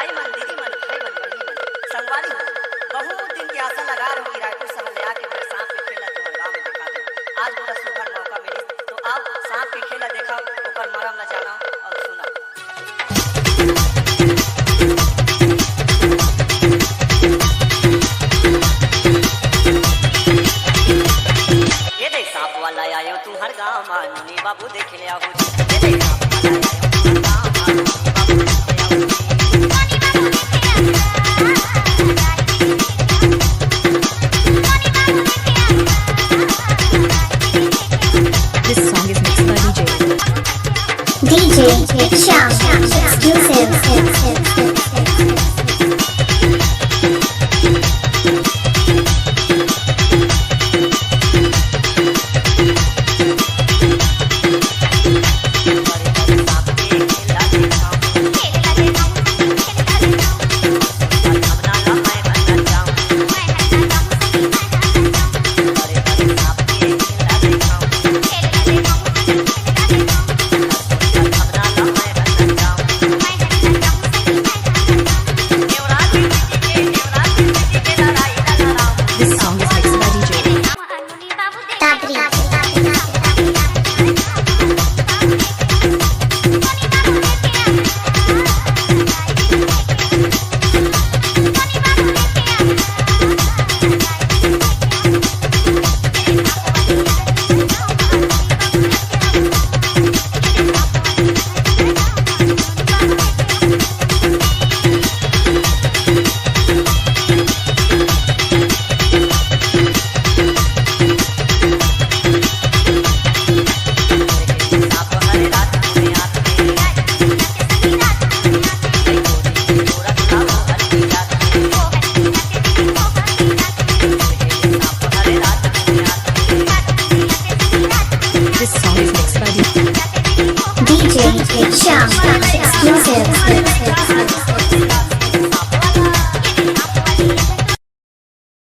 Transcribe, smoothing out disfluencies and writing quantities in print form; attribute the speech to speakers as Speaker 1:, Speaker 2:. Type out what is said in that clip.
Speaker 1: दाई मन, दीदी मन, भाई मन, बहनी मन, संगवारी हो, बहुत दिन की आशा लगा रही हूँ कि रायपुर शहर ले आके मेरे सांप के खेला तुम्हारे गाँव में दिखा दे। आज बड़ा सुघड़ मौका मिली तो आओ सांप के खेला देखा, ओकर मरम न जाना और सुना। ये देख सांप वाला आयो तुम्हारे गाँव में, मुनि बाबू देख ले आओ। ये देख सांप वाला आयो तुम्हारे गाँव में, मुनि बाबू देख ले आओ।
Speaker 2: This song is mixed by DJ
Speaker 3: Sham exclusive.
Speaker 2: This song is mixed by
Speaker 3: DJ Sham.